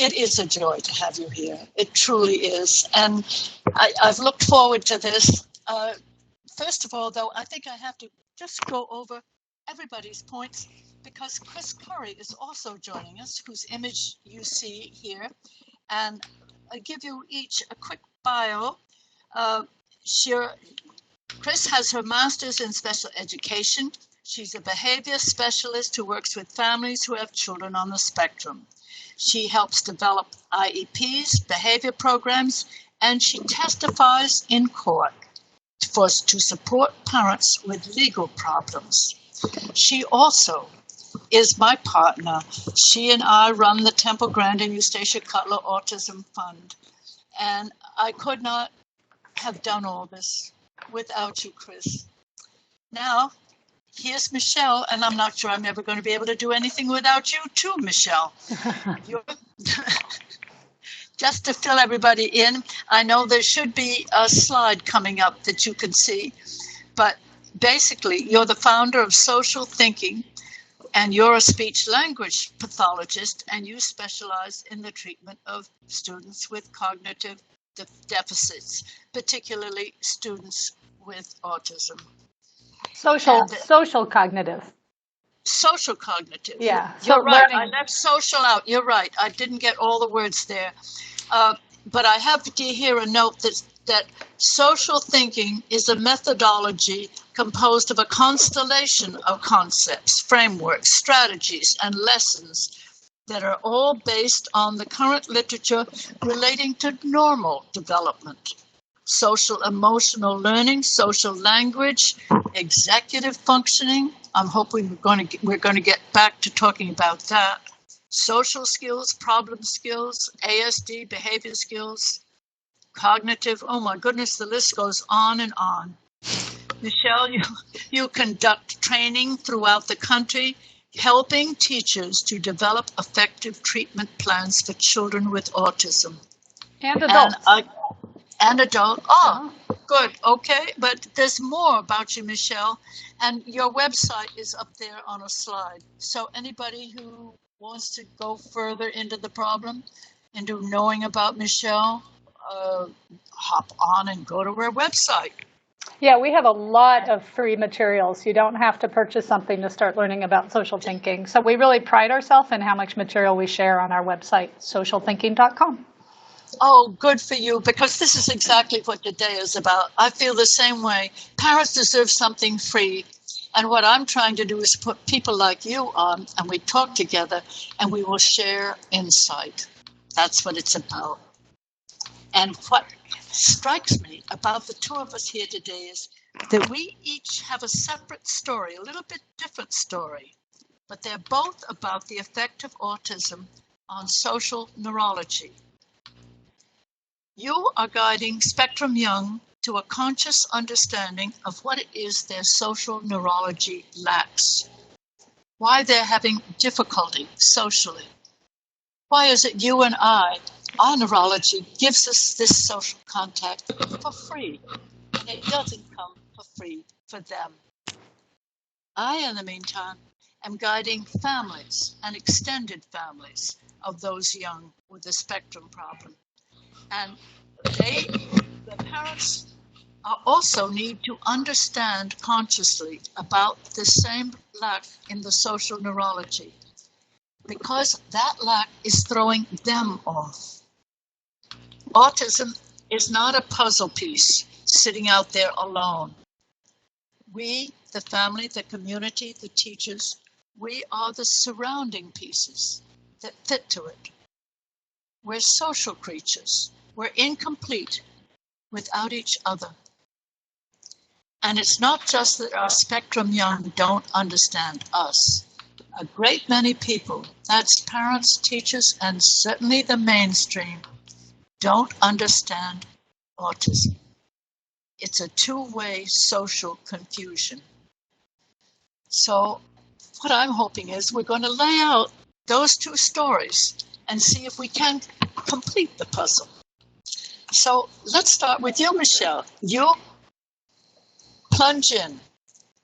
it is a joy to have you here. It truly is. And I've looked forward to this. First of all, though, I think I have to just go over everybody's points because Chris Curry is also joining us, whose image you see here. And I give you each a quick bio. Chris has her master's in special education. She's a behavior specialist who works with families who have children on the spectrum. She helps develop IEPs, behavior programs, and she testifies in court to support parents with legal problems. She also is my partner. She and I run the Temple Grandin Eustacia Cutler Autism Fund. And I could not have done all this without you, Chris. Now, here's Michelle, and I'm not sure I'm ever going to be able to do anything without you too, Michelle. Just to fill everybody in, I know there should be a slide coming up that you can see, but basically you're the founder of Social Thinking, and you're a speech-language pathologist, and you specialize in the treatment of students with cognitive deficits, particularly students with autism. Social cognitive. Social cognitive. Yeah. You're right. I left social out. You're right. I didn't get all the words there. But I have to here a note that social thinking is a methodology composed of a constellation of concepts, frameworks, strategies, and lessons that are all based on the current literature relating to normal development, social emotional learning, social language, executive functioning. I'm hoping we're going to get back to talking about that. Social skills, problem skills, ASD, behavior skills, cognitive. Oh my goodness, the list goes on and on. Michelle, you conduct training throughout the country, helping teachers to develop effective treatment plans for children with autism. And adults. And adult. Oh, good. Okay. But there's more about you, Michelle. And your website is up there on a slide. So anybody who wants to go further into the problem, into knowing about Michelle, hop on and go to her website. Yeah, we have a lot of free materials. You don't have to purchase something to start learning about social thinking. So we really pride ourselves in how much material we share on our website, socialthinking.com. Oh, good for you, because this is exactly what today is about. I feel the same way. Parents deserve something free. And what I'm trying to do is put people like you on, and we talk together, and we will share insight. That's what it's about. And what strikes me about the two of us here today is that we each have a separate story, a little bit different story, but they're both about the effect of autism on social neurology. You are guiding Spectrum Young to a conscious understanding of what it is their social neurology lacks, why they're having difficulty socially. Why is it you and our neurology gives us this social contact for free, and it doesn't come for free for them. I, in the meantime, am guiding families and extended families of those young with the spectrum problem. And the parents also need to understand consciously about the same lack in the social neurology, because that lack is throwing them off. Autism is not a puzzle piece sitting out there alone. We, the family, the community, the teachers, we are the surrounding pieces that fit to it. We're social creatures. We're incomplete without each other. And it's not just that our Spectrum Young don't understand us. A great many people, that's parents, teachers, and certainly the mainstream, don't understand autism. It's a two-way social confusion. So what I'm hoping is we're going to lay out those two stories and see if we can complete the puzzle. So let's start with you, Michelle. You plunge in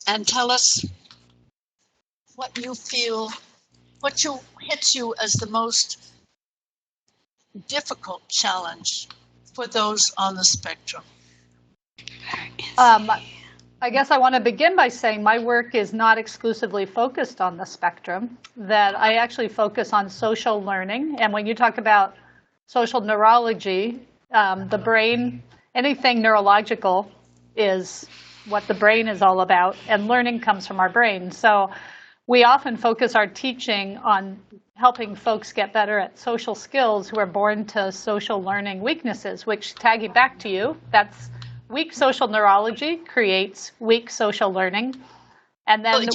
and tell us what you feel, hits you as the most difficult challenge for those on the spectrum? I guess I want to begin by saying my work is not exclusively focused on the spectrum, that I actually focus on social learning. And when you talk about social neurology, the brain, anything neurological is what the brain is all about, and learning comes from our brain. So we often focus our teaching on helping folks get better at social skills who are born to social learning weaknesses, which, tagging back to you, that's weak social neurology creates weak social learning. And then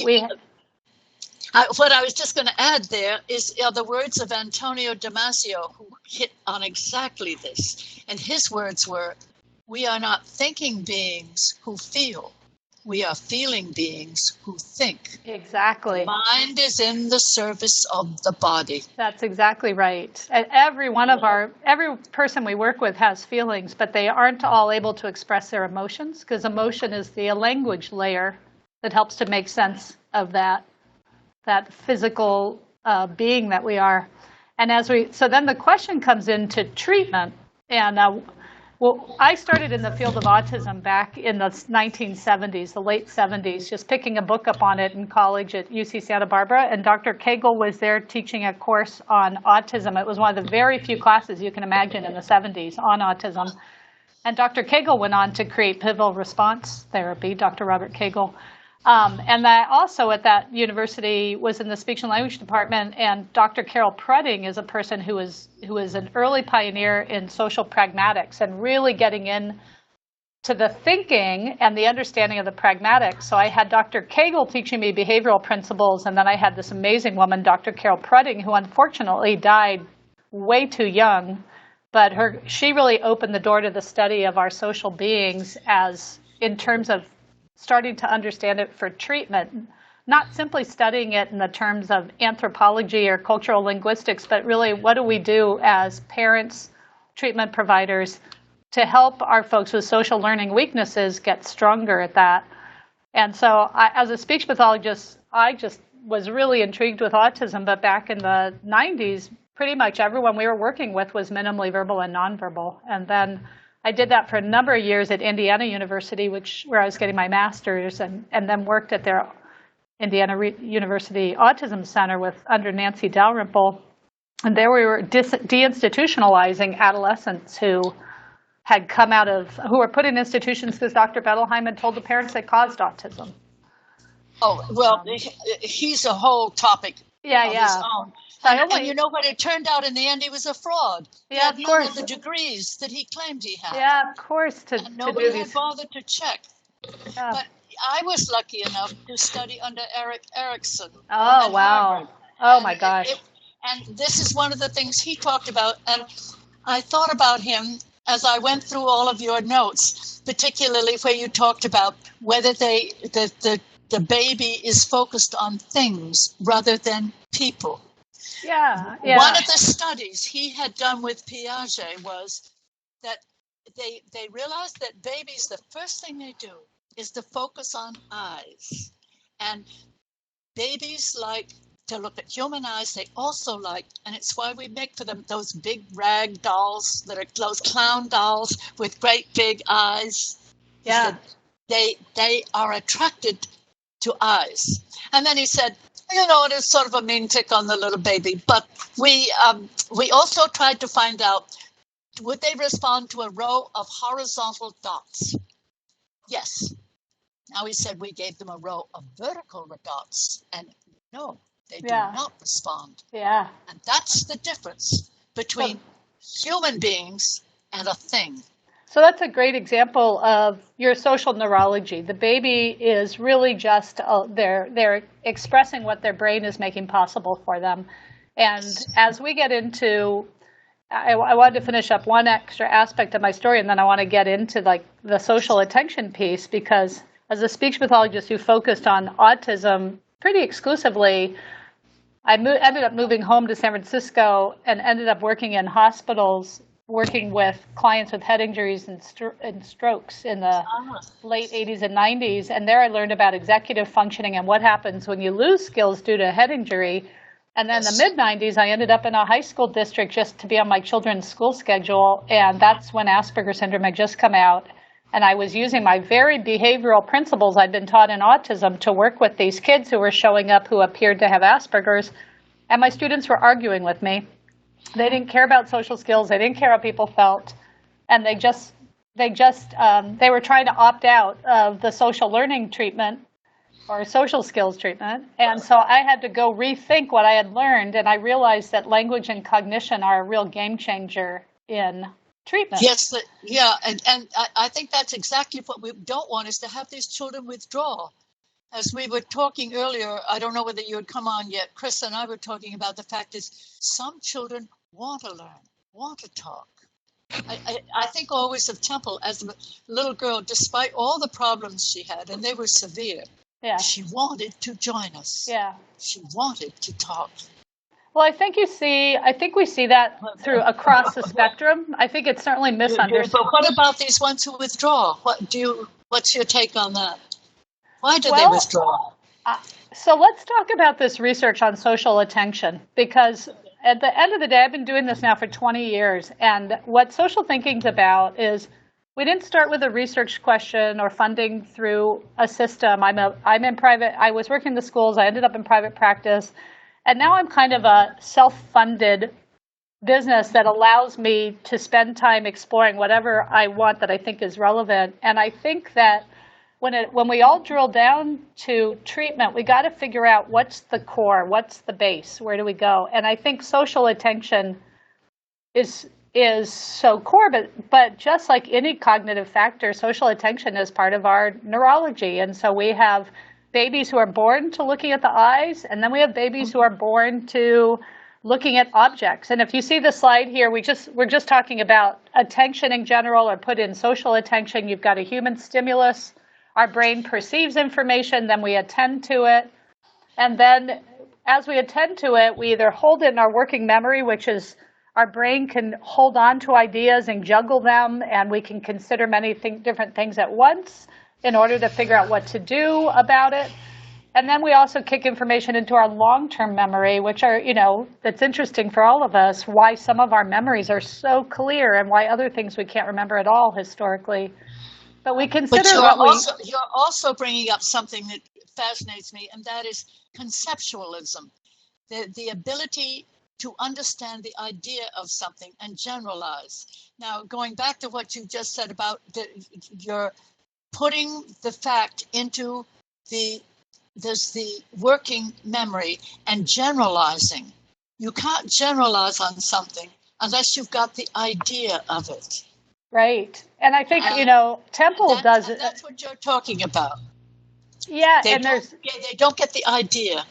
what I was just going to add there are the words of Antonio Damasio, who hit on exactly this. And his words were, "We are not thinking beings who feel. We are feeling beings who think." Exactly. The mind is in the service of the body. That's exactly right. And every person we work with has feelings, but they aren't all able to express their emotions, because emotion is the language layer that helps to make sense of that physical being that we are. And so then the question comes into treatment. And well, I started in the field of autism back in the 1970s, the late 70s, just picking a book up on it in college at UC Santa Barbara. And Dr. Cagle was there teaching a course on autism. It was one of the very few classes you can imagine in the 70s on autism. And Dr. Cagle went on to create pivotal response therapy, Dr. Robert Cagle. And I also at that university was in the speech and language department, and Dr. Carol Prudding is a person who is an early pioneer in social pragmatics and really getting in to the thinking and the understanding of the pragmatics. So I had Dr. Cagle teaching me behavioral principles, and then I had this amazing woman, Dr. Carol Prudding, who unfortunately died way too young, but she really opened the door to the study of our social beings as in terms of starting to understand it for treatment, not simply studying it in the terms of anthropology or cultural linguistics, but really what do we do as parents, treatment providers, to help our folks with social learning weaknesses get stronger at that. And so as a speech pathologist, I just was really intrigued with autism, but back in the 90s, pretty much everyone we were working with was minimally verbal and nonverbal. And then I did that for a number of years at Indiana University, where I was getting my master's, and then worked at their Indiana University Autism Center under Nancy Dalrymple. And there we were deinstitutionalizing adolescents who were put in institutions because Dr. Bettelheim had told the parents they caused autism. Oh, well, he's a whole topic his own. And you know what? It turned out in the end he was a fraud. Yeah, of course. The degrees that he claimed he had. Yeah, of course. Nobody had bothered to check. Yeah. But I was lucky enough to study under Erik Erikson. Oh, wow. Harvard. Oh, my gosh. And this is one of the things he talked about. And I thought about him as I went through all of your notes, particularly where you talked about whether the baby is focused on things rather than people. Yeah. One of the studies he had done with Piaget was that they realized that babies, the first thing they do is to focus on eyes. And babies like to look at human eyes. They also like, and it's why we make for them those big rag dolls that are those clown dolls with great big eyes. Yeah. They are attracted to eyes. And then he said, it is sort of a mean tick on the little baby. But we also tried to find out, would they respond to a row of horizontal dots? Yes. Now he said we gave them a row of vertical dots, and no, they do not respond. Yeah. And that's the difference between human beings and a thing. So that's a great example of your social neurology. The baby is really just, they're expressing what their brain is making possible for them. And as we get into, I wanted to finish up one extra aspect of my story, and then I want to get into like the social attention piece, because as a speech pathologist who focused on autism pretty exclusively, I ended up moving home to San Francisco and ended up working in hospitals, working with clients with head injuries and strokes in the late 80s and 90s. And there I learned about executive functioning and what happens when you lose skills due to a head injury. And then in Yes. the mid-90s, I ended up in a high school district just to be on my children's school schedule. And that's when Asperger's syndrome had just come out. And I was using my very behavioral principles I'd been taught in autism to work with these kids who were showing up who appeared to have Asperger's. And my students were arguing with me. They didn't care about social skills. They didn't care how people felt. And they were trying to opt out of the social learning treatment or social skills treatment. And so I had to go rethink what I had learned. And I realized that language and cognition are a real game changer in treatment. Yes, and I think that's exactly what we don't want, is to have these children withdraw. As we were talking earlier, I don't know whether you had come on yet, Chris and I were talking about the fact that some children want to learn, want to talk. I think always of Temple as a little girl, despite all the problems she had, and they were severe, she wanted to join us. Yeah. She wanted to talk. Well, I think we see that through across the spectrum. I think it's certainly misunderstood. But what about these ones who withdraw? What's your take on that? Why do they withdraw? So let's talk about this research on social attention, because at the end of the day, I've been doing this now for 20 years. And what social thinking's about is we didn't start with a research question or funding through a system. I'm in private. I was working in the schools. I ended up in private practice. And now I'm kind of a self-funded business that allows me to spend time exploring whatever I want that I think is relevant. And I think that when we all drill down to treatment, we got to figure out what's the core, what's the base, where do we go? And I think social attention is so core, but just like any cognitive factor, social attention is part of our neurology. And so we have babies who are born to looking at the eyes, and then we have babies who are born to looking at objects. And if you see the slide here, we're just talking about attention in general, or put in social attention. You've got a human stimulus. Our brain perceives information, then we attend to it. And then as we attend to it, we either hold it in our working memory, which is our brain can hold on to ideas and juggle them, and we can consider many different things at once in order to figure out what to do about it. And then we also kick information into our long-term memory, which are, that's interesting for all of us, why some of our memories are so clear and why other things we can't remember at all historically. But we consider you're also bringing up something that fascinates me, and that is conceptualism, the ability to understand the idea of something and generalize. Now, going back to what you just said about you're putting the fact into the working memory and generalizing. You can't generalize on something unless you've got the idea of it. Right. And I think, Temple does it. That's what you're talking about. Yeah. They don't get the idea.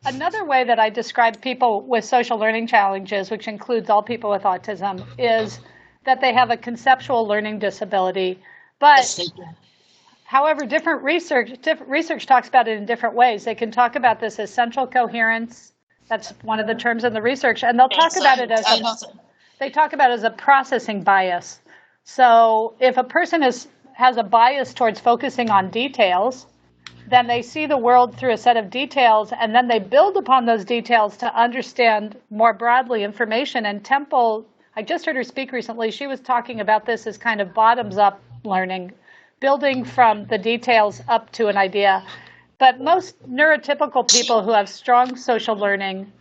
Another way that I describe people with social learning challenges, which includes all people with autism, is that they have a conceptual learning disability. But yes, they do. However, different research talks about it in different ways. They can talk about this as central coherence. That's one of the terms in the research. And they'll talk about it as a processing bias. So if a person has a bias towards focusing on details, then they see the world through a set of details, and then they build upon those details to understand more broadly information. And Temple, I just heard her speak recently, she was talking about this as kind of bottoms-up learning, building from the details up to an idea. But most neurotypical people who have strong social learning,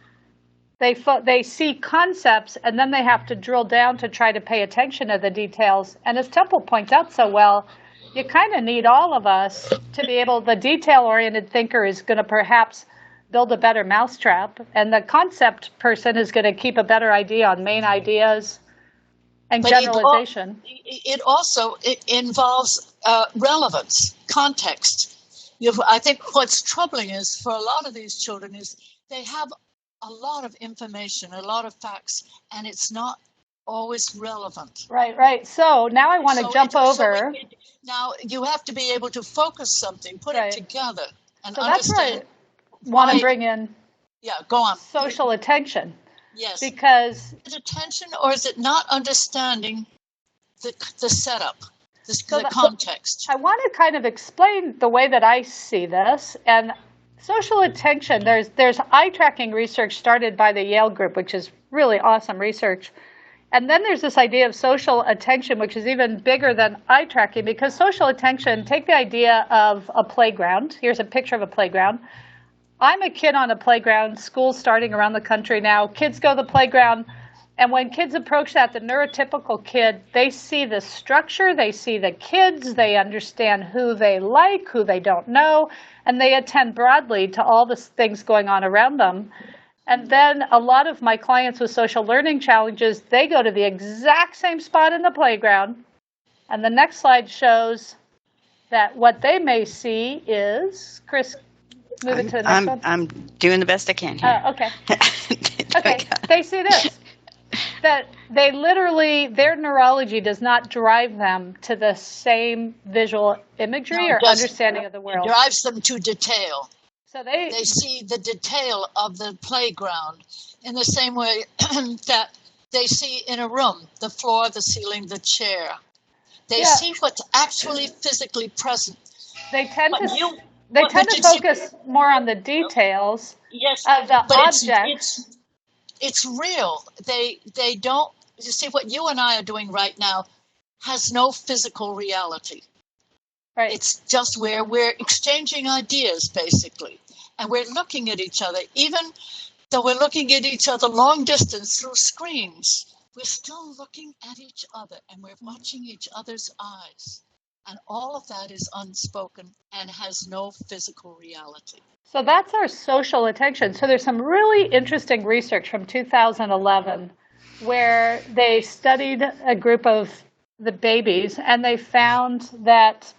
they see concepts, and then they have to drill down to try to pay attention to the details. And as Temple points out so well, you kind of need all of us to be able, the detail-oriented thinker is going to perhaps build a better mousetrap, and the concept person is going to keep a better idea on main ideas and generalization. It also involves relevance, context. I think what's troubling is for a lot of these children is they have a lot of information, a lot of facts, and it's not always relevant. Right. So now I want to jump over. Now you have to be able to focus something, put it together, and understand. That's right. Want to bring in go on. Social attention. Yes. Because is it attention, or is it not understanding the setup, the context? I want to kind of explain the way that I see this, and social attention, there's eye tracking research started by the Yale group, which is really awesome research. And then there's this idea of social attention, which is even bigger than eye tracking, because social attention, take the idea of a playground. Here's a picture of a playground. I'm a kid on a playground, school's starting around the country now. Kids go to the playground, and when kids approach that, the neurotypical kid, they see the structure, they see the kids, they understand who they like, who they don't know, and they attend broadly to all the things going on around them. And then a lot of my clients with social learning challenges, they go to the exact same spot in the playground. And the next slide shows that what they may see is, Chris, move it to the next one. I'm doing the best I can here. Okay. Okay, they see this. That they literally, their neurology does not drive them to the same visual imagery or understanding of the world. It drives them to detail. So they see the detail of the playground in the same way that they see in a room, the floor, the ceiling, the chair. They see what's actually physically present. They tend to focus more on the details of the object. It's real. They don't, you see, what you and I are doing right now has no physical reality. Right. It's just where we're exchanging ideas, basically. And we're looking at each other. Even though we're looking at each other long distance through screens, we're still looking at each other and we're watching each other's eyes. And all of that is unspoken and has no physical reality. So that's our social attention. So there's some really interesting research from 2011 where they studied a group of the babies and they found that,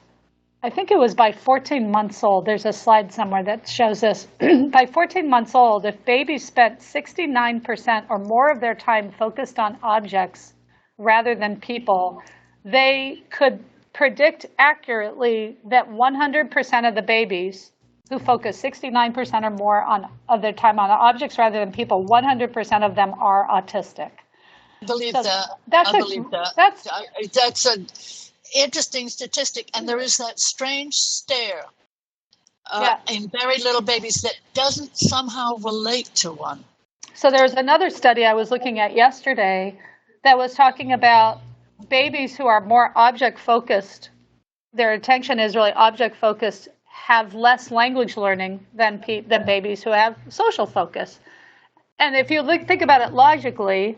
I think it was by 14 months old, there's a slide somewhere that shows this, by 14 months old, if babies spent 69% or more of their time focused on objects rather than people, they could predict accurately that 100% of the babies who focus 69% or more of their time on objects rather than people, 100% of them are autistic. I believe that. That's an interesting statistic. And there is that strange stare in very little babies that doesn't somehow relate to one. So there's another study I was looking at yesterday that was talking about babies who are more object-focused. Their attention is really object-focused, have less language learning than babies who have social focus. And if you think about it logically,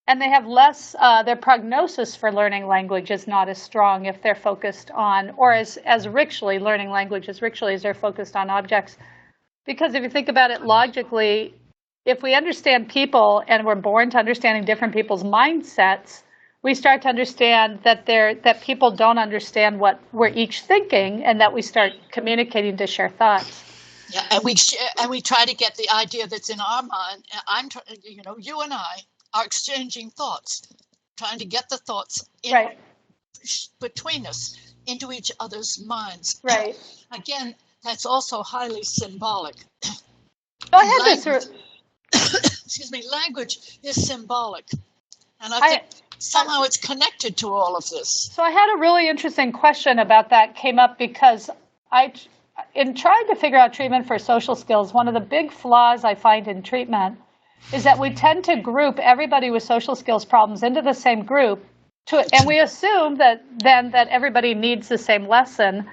and they have less, their prognosis for learning language is not as strong if they're focused on, or as richly, learning language as richly as they're focused on objects. Because if you think about it logically, if we understand people and we're born to understanding different people's mindsets, we start to understand that people don't understand what we're each thinking, and that we start communicating to share thoughts. Yeah, and we try to get the idea that's in our mind. You and I are exchanging thoughts, trying to get the thoughts between us into each other's minds. Right. Again, that's also highly symbolic. I had this. Excuse me. Language is symbolic, and I think somehow it's connected to all of this. So I had a really interesting question about that came up because in trying to figure out treatment for social skills, one of the big flaws I find in treatment is that we tend to group everybody with social skills problems into the same group, and we assume that everybody needs the same lesson.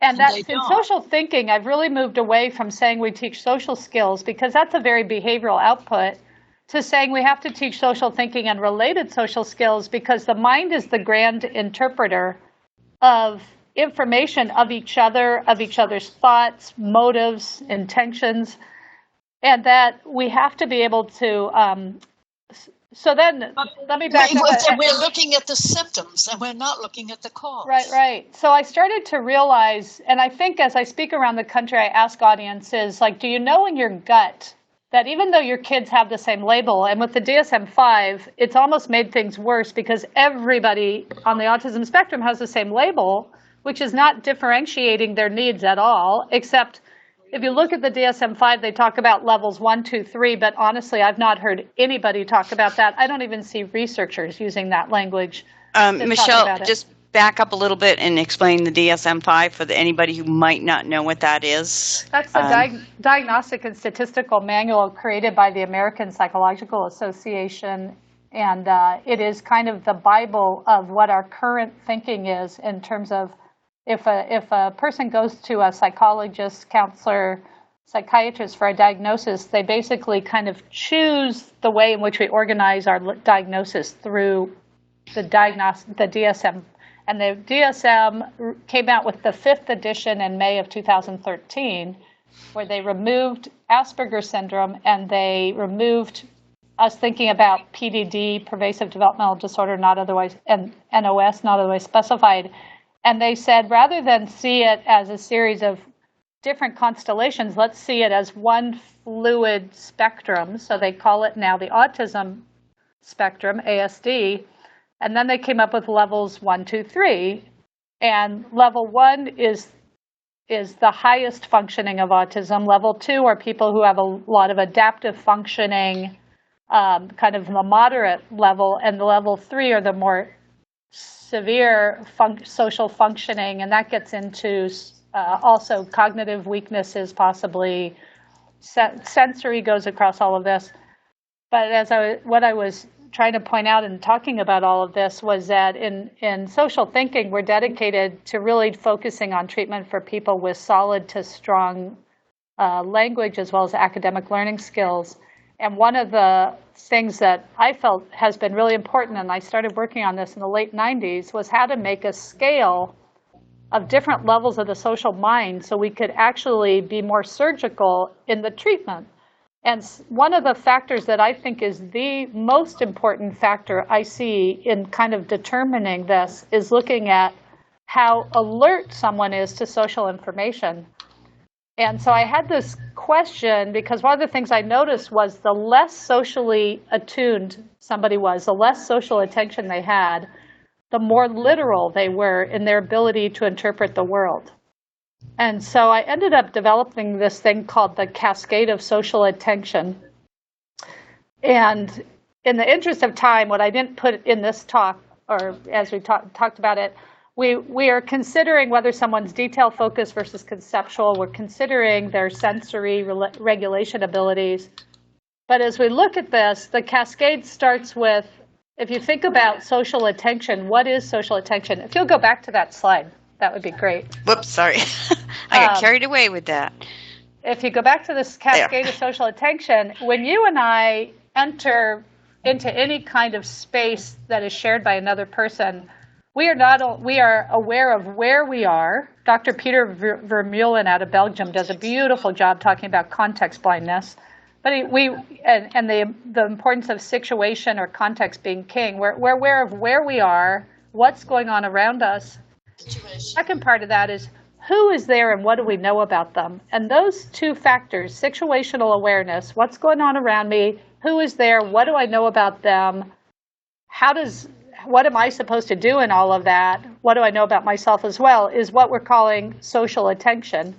And that's in social thinking, I've really moved away from saying we teach social skills, because that's a very behavioral output, to saying we have to teach social thinking and related social skills, because the mind is the grand interpreter of information of each other, of each other's thoughts, motives, intentions, and that we have to be able to. So then, let me back up. We're looking at the symptoms, and we're not looking at the cause. Right. So I started to realize, and I think as I speak around the country, I ask audiences, like, do you know in your gut that even though your kids have the same label, and with the DSM-5, it's almost made things worse because everybody on the autism spectrum has the same label, which is not differentiating their needs at all, except if you look at the DSM-5, they talk about levels 1, 2, 3, but honestly, I've not heard anybody talk about that. I don't even see researchers using that language. Michelle, just back up a little bit and explain the DSM-5 for anybody who might not know what that is? That's the Diagnostic and Statistical Manual created by the American Psychological Association, and it is kind of the Bible of what our current thinking is in terms of if a person goes to a psychologist, counselor, psychiatrist for a diagnosis, they basically kind of choose the way in which we organize our diagnosis through the DSM. And the DSM came out with the 5th edition in May of 2013, where they removed Asperger's syndrome and they removed us thinking about PDD, pervasive developmental disorder, not otherwise, and NOS, not otherwise specified. And they said, rather than see it as a series of different constellations, let's see it as one fluid spectrum. So they call it now the autism spectrum, ASD. And then they came up with levels 1, 2, 3. And level 1 is the highest functioning of autism. Level 2 are people who have a lot of adaptive functioning, kind of the moderate level. And the level 3 are the more severe social functioning. And that gets into also cognitive weaknesses, possibly. Sensory goes across all of this. But what I was trying to point out in talking about all of this was that in social thinking, we're dedicated to really focusing on treatment for people with solid to strong language as well as academic learning skills. And one of the things that I felt has been really important, and I started working on this in the late 90s, was how to make a scale of different levels of the social mind so we could actually be more surgical in the treatment. And one of the factors that I think is the most important factor I see in kind of determining this is looking at how alert someone is to social information. And so I had this question because one of the things I noticed was the less socially attuned somebody was, the less social attention they had, the more literal they were in their ability to interpret the world. And so I ended up developing this thing called the cascade of social attention. And in the interest of time, what I didn't put in this talk, or as we talked about it, we are considering whether someone's detail focused versus conceptual. We're considering their sensory regulation abilities. But as we look at this, the cascade starts with, if you think about social attention, what is social attention? If you'll go back to that slide, that would be great. Whoops, sorry. I got carried away with that. If you go back to this cascade of social attention, when you and I enter into any kind of space that is shared by another person, we are aware of where we are. Dr. Peter Vermeulen out of Belgium does a beautiful job talking about context blindness. But the importance of situation or context being king. We're aware of where we are, what's going on around us. Second part of that is who is there and what do we know about them? And those two factors, situational awareness, what's going on around me, who is there, what do I know about them, what am I supposed to do in all of that, what do I know about myself as well, is what we're calling social attention.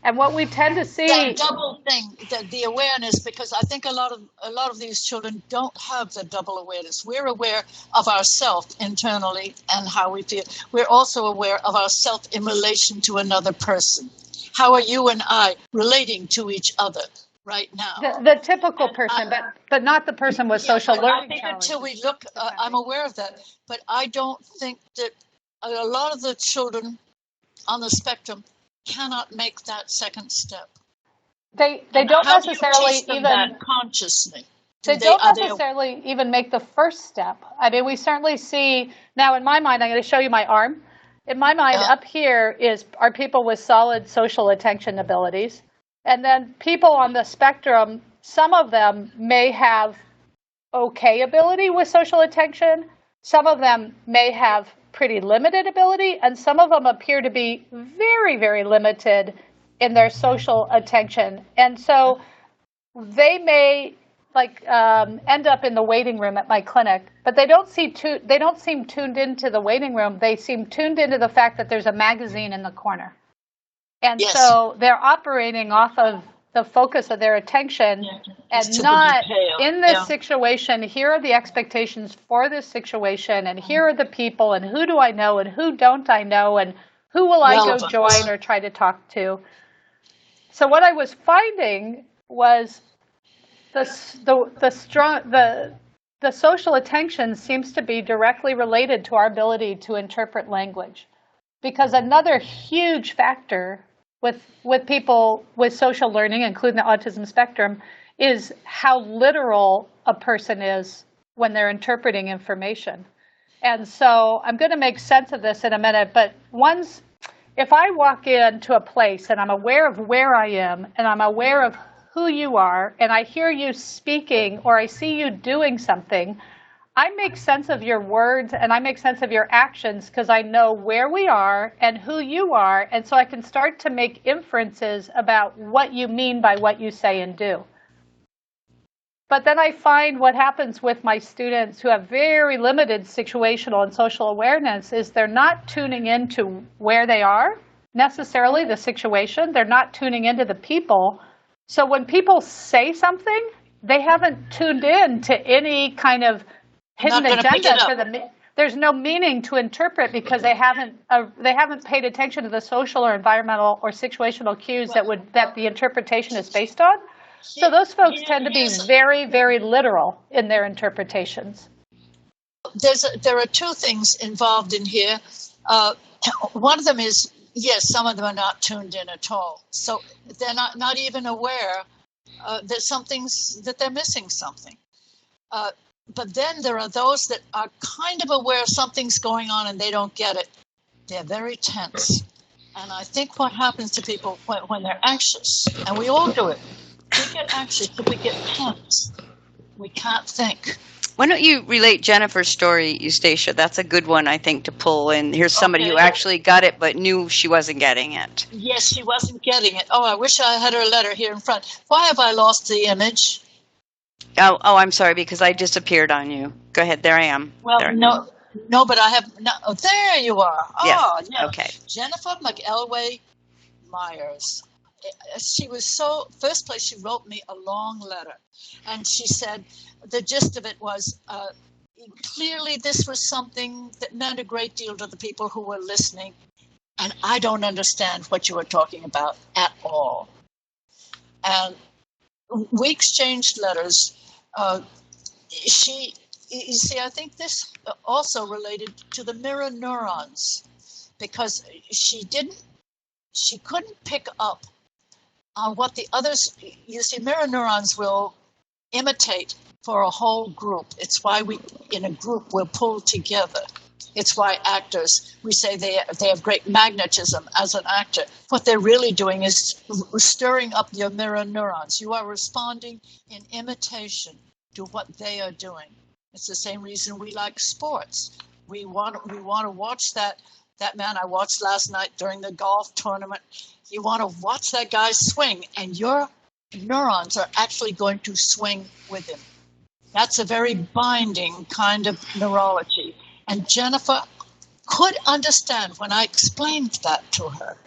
And what we tend to see, that double thing, the awareness, because I think a lot of these children don't have the double awareness. We're aware of ourselves internally and how we feel. We're also aware of ourselves in relation to another person. How are you and I relating to each other right now? The typical person, but not the person with social learning I think challenges. until we look, I'm aware of that, but I don't think that a lot of the children on the spectrum cannot make that second step. They don't necessarily even that consciously. They don't necessarily even make the first step. I mean, we certainly see now. In my mind, I'm going to show you my arm. In my mind, up here are people with solid social attention abilities, and then people on the spectrum. Some of them may have okay ability with social attention. Some of them may have pretty limited ability, and some of them appear to be very, very limited in their social attention. And so they may end up in the waiting room at my clinic, but they don't seem tuned into the waiting room. They seem tuned into the fact that there's a magazine in the corner. And so they're operating off of the focus of their attention, and not in this situation, here are the expectations for this situation, and here are the people, and who do I know, and who don't I know, and who will I go join or try to talk to. So what I was finding was the social attention seems to be directly related to our ability to interpret language. Because another huge factor with people with social learning, including the autism spectrum, is how literal a person is when they're interpreting information. And so I'm going to make sense of this in a minute, but if I walk into a place and I'm aware of where I am and I'm aware of who you are and I hear you speaking or I see you doing something, I make sense of your words and I make sense of your actions because I know where we are and who you are, and so I can start to make inferences about what you mean by what you say and do. But then I find what happens with my students who have very limited situational and social awareness is they're not tuning into where they are, necessarily the situation. They're not tuning into the people. So when people say something, they haven't tuned in to any kind of hidden agenda for them. There's no meaning to interpret because they haven't paid attention to the social or environmental or situational cues that the interpretation is based on. So those folks tend to be very, very literal in their interpretations. There are two things involved in here. One of them is, yes, some of them are not tuned in at all. So they're not even aware that they're missing something. But then there are those that are kind of aware something's going on and they don't get it. They're very tense. And I think what happens to people when they're anxious, and we all do it, we get anxious, we get tense. We can't think. Why don't you relate Jennifer's story, Eustacia? That's a good one, I think, to pull in. Here's somebody who actually got it but knew she wasn't getting it. Yes, she wasn't getting it. Oh, I wish I had her letter here in front. Why have I lost the image? Oh, I'm sorry, because I disappeared on you. Go ahead. There I am. Well, no, but I have. No, oh, there you are. Oh, yes. Yeah. Okay. Jennifer McElway Myers. She was first place, she wrote me a long letter. And she said the gist of it was clearly this was something that meant a great deal to the people who were listening. And I don't understand what you were talking about at all. And we exchanged letters. You see, I think this also related to the mirror neurons, because she couldn't pick up on what the others. You see, mirror neurons will imitate for a whole group. It's why in a group, we're pulled together. It's why actors, we say they have great magnetism as an actor. What they're really doing is stirring up your mirror neurons. You are responding in imitation to what they are doing. It's the same reason we like sports. We want to watch that man I watched last night during the golf tournament. You want to watch that guy swing, and your neurons are actually going to swing with him. That's a very binding kind of neurology. And Jennifer could understand when I explained that to her.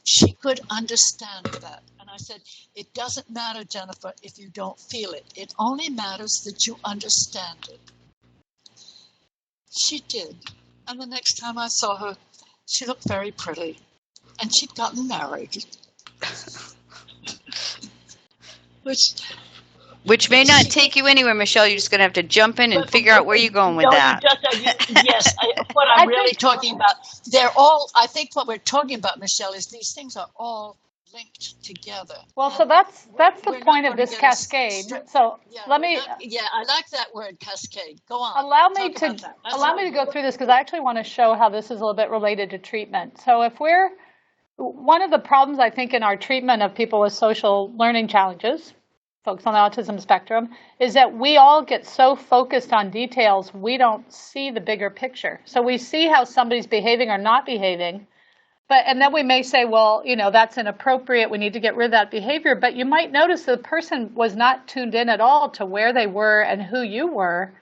She could understand that. And I said, it doesn't matter, Jennifer, if you don't feel it. It only matters that you understand it. She did. And the next time I saw her, she looked very pretty. And she'd gotten married. Which may not take you anywhere, Michelle. You're just going to have to jump in and figure out where you're going with that. Yes, what I'm really talking about, I think what we're talking about, Michelle, is these things are all linked together. Well, so that's the point of this cascade. So let me. I like that word, cascade. Go on. Allow me to go through this because I actually want to show how this is a little bit related to treatment. So one of the problems I think in our treatment of people with social learning challenges, folks on the autism spectrum, is that we all get so focused on details, we don't see the bigger picture. So we see how somebody's behaving or not behaving, and then we may say, well, that's inappropriate, we need to get rid of that behavior. But you might notice the person was not tuned in at all to where they were and who you were.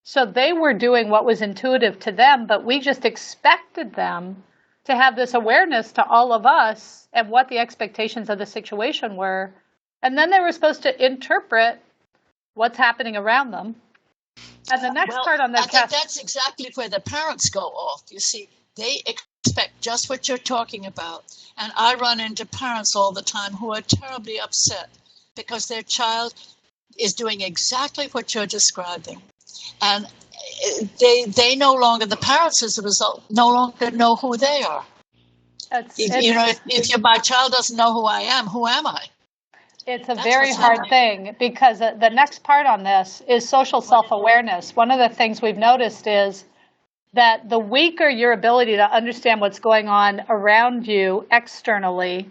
So they were doing what was intuitive to them, but we just expected them to have this awareness to all of us and what the expectations of the situation were. And then they were supposed to interpret what's happening around them. And the next part on the I think that's exactly where the parents go off. You see, they expect just what you're talking about. And I run into parents all the time who are terribly upset because their child is doing exactly what you're describing. And they no longer, the parents as a result, no longer know who they are. If my child doesn't know who I am, who am I? It's a very hard thing because the next part on this is social self-awareness. One of the things we've noticed is that the weaker your ability to understand what's going on around you externally,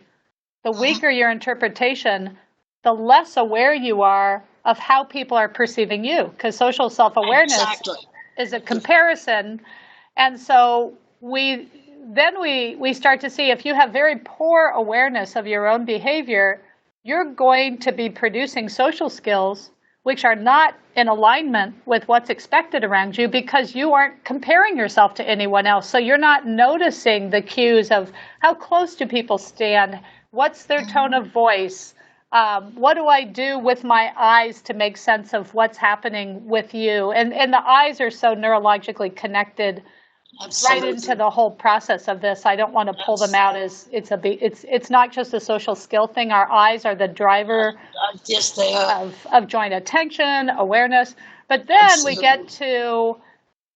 the weaker your interpretation, the less aware you are of how people are perceiving you, because social self-awareness is a comparison. And so we start to see if you have very poor awareness of your own behavior, you're going to be producing social skills which are not in alignment with what's expected around you because you aren't comparing yourself to anyone else. So you're not noticing the cues of how close do people stand, what's their tone of voice, what do I do with my eyes to make sense of what's happening with you? And the eyes are so neurologically connected right into the whole process of this. I don't want to pull them out as it's not just a social skill thing. Our eyes are the driver yes, they are. Of joint attention, awareness. But then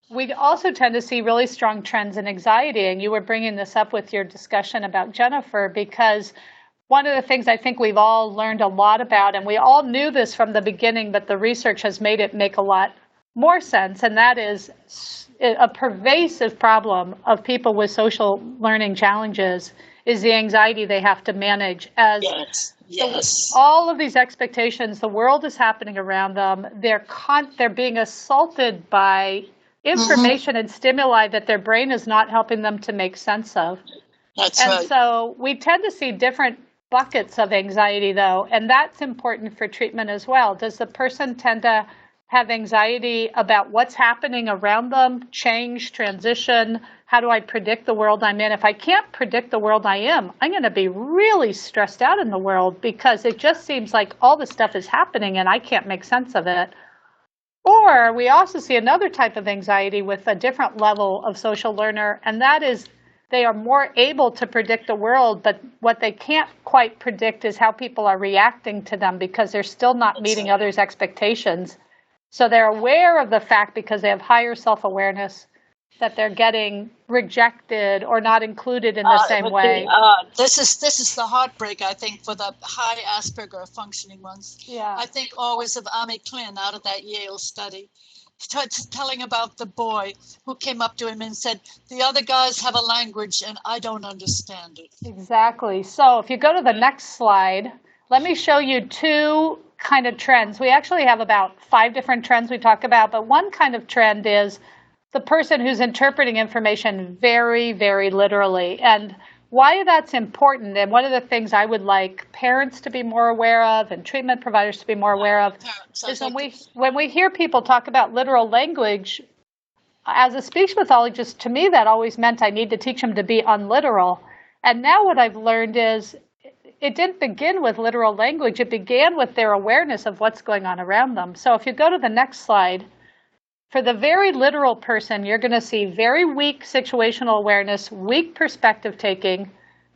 we also tend to see really strong trends in anxiety. And you were bringing this up with your discussion about Jennifer, because one of the things I think we've all learned a lot about, and we all knew this from the beginning, but the research has made it make a lot more sense, and that is a pervasive problem of people with social learning challenges is the anxiety they have to manage. As yes. All of these expectations, the world is happening around them. They're being assaulted by information and stimuli that their brain is not helping them to make sense of. That's right. And so we tend to see different buckets of anxiety, though, and that's important for treatment as well. Does the person tend to have anxiety about what's happening around them, change, transition? How do I predict the world I'm in? If I can't predict the world I am, I'm going to be really stressed out in the world because it just seems like all this stuff is happening and I can't make sense of it. Or we also see another type of anxiety with a different level of social learner, and that is they are more able to predict the world, but what they can't quite predict is how people are reacting to them because they're still not meeting others' expectations. So they're aware of the fact, because they have higher self-awareness, that they're getting rejected or not included in the same way. This is the heartbreak, I think, for the high Asperger functioning ones. Yeah. I think always of Amy Klin out of that Yale study, telling about the boy who came up to him and said, the other guys have a language and I don't understand it. Exactly. So if you go to the next slide, let me show you two kind of trends. We actually have about 5 different trends we talk about, but one kind of trend is the person who's interpreting information very, very literally. And why that's important, and one of the things I would like parents to be more aware of and treatment providers to be more aware of, is when we hear people talk about literal language, as a speech pathologist, to me that always meant I need to teach them to be unliteral. And now what I've learned is it didn't begin with literal language. It began with their awareness of what's going on around them. So if you go to the next slide, for the very literal person, you're going to see very weak situational awareness, weak perspective taking.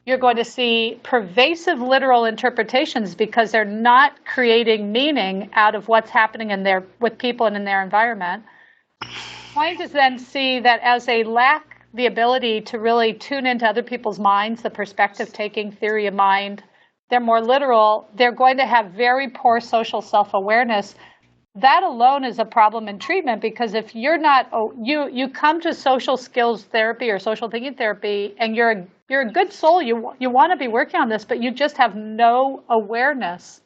You're going to see pervasive literal interpretations because they're not creating meaning out of what's happening with people and in their environment. Point is then see that as they lack the ability to really tune into other people's minds, the perspective taking, theory of mind, they're more literal, they're going to have very poor social self-awareness. That alone is a problem in treatment, because if you're not, you come to social skills therapy or social thinking therapy, and you're a good soul, you want to be working on this, but you just have no awareness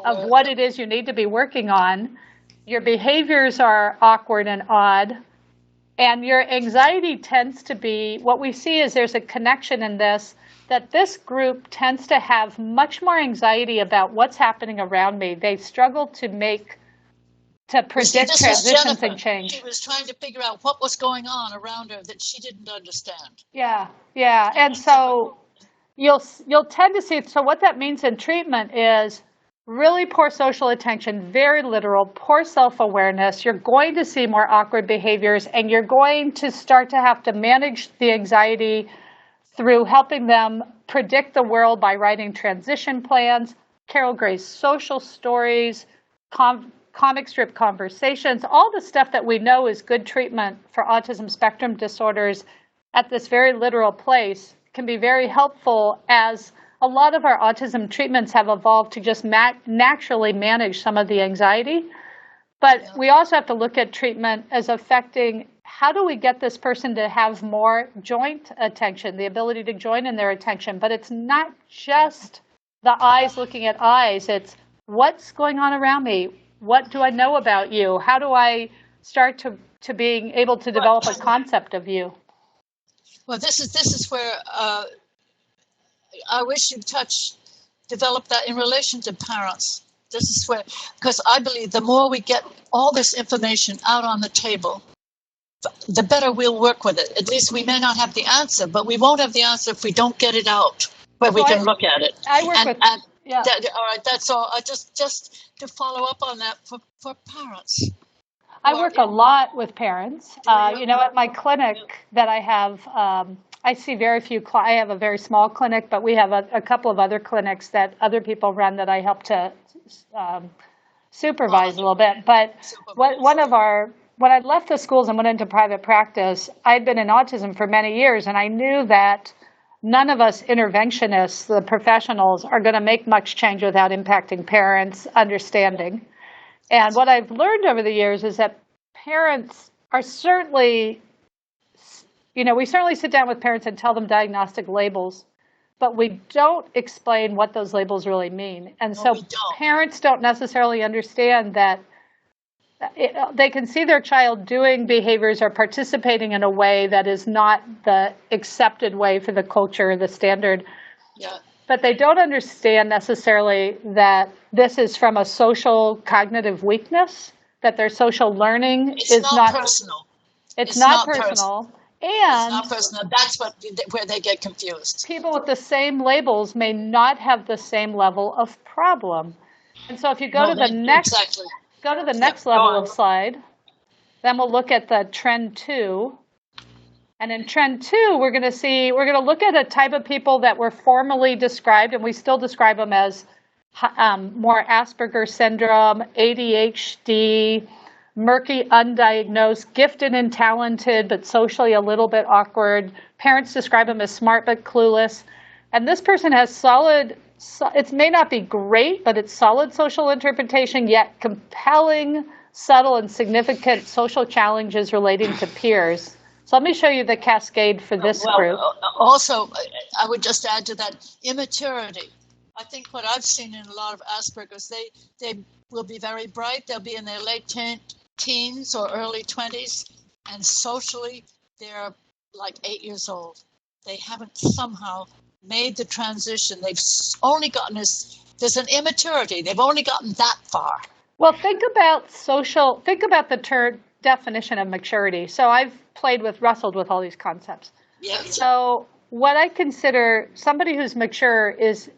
of what it is you need to be working on. Your behaviors are awkward and odd, and your anxiety tends to be, what we see is there's a connection in this, that this group tends to have much more anxiety about what's happening around me. They struggle to make to You see, predict this was transitions Jennifer. and change. She was trying to figure out what was going on around her that she didn't understand. Yeah, yeah. And so you'll tend to see, so what that means in treatment is really poor social attention, very literal, poor self-awareness. You're going to see more awkward behaviors, and you're going to start to have to manage the anxiety through helping them predict the world by writing transition plans, Carol Gray's social stories, comic strip conversations, all the stuff that we know is good treatment for autism spectrum disorders at this very literal place can be very helpful, as a lot of our autism treatments have evolved to just naturally manage some of the anxiety. But we also have to look at treatment as affecting how do we get this person to have more joint attention, the ability to join in their attention. But it's not just the eyes looking at eyes. It's what's going on around me? What do I know about you? How do I start to being able to develop a concept of you? Well, this is where I wish you'd develop that in relation to parents. This is where, because I believe the more we get all this information out on the table, the better we'll work with it. At least we may not have the answer, but we won't have the answer if we don't get it out where we can look at it. I work with, yeah. All right, that's all. Just to follow up on that for parents. I work a lot with parents. At my clinic that I have, I see very few. I have a very small clinic, but we have a couple of other clinics that other people run that I help to supervise a little bit. But when I left the schools and went into private practice, I'd been in autism for many years, and I knew that none of us interventionists, the professionals, are going to make much change without impacting parents' understanding. And what I've learned over the years is that parents are certainly, we certainly sit down with parents and tell them diagnostic labels, but we don't explain what those labels really mean. And so parents don't necessarily understand that they can see their child doing behaviors or participating in a way that is not the accepted way for the culture, the standard. Yeah. But they don't understand necessarily that this is from a social cognitive weakness, that their social learning is not personal. It's not personal. And it's not personal. That's where they get confused. People with the same labels may not have the same level of problem. And so if you go to the next level of slide, then we'll look at the trend 2. And in trend 2, we're going to look at a type of people that were formally described, and we still describe them as more Asperger syndrome, ADHD, murky, undiagnosed, gifted and talented, but socially a little bit awkward. Parents describe them as smart but clueless. And this person has it may not be great, but it's solid social interpretation, yet compelling, subtle, and significant social challenges relating to peers. So let me show you the cascade for this group. Also, I would just add to that immaturity. I think what I've seen in a lot of Asperger's, they will be very bright. They'll be in their late teens or early 20s, and socially they're like 8 years old. They haven't somehow made the transition. They've only gotten there's an immaturity. They've only gotten that far. Well, think about the definition of maturity. So I've wrestled with all these concepts. Yes. So what I consider somebody who's mature is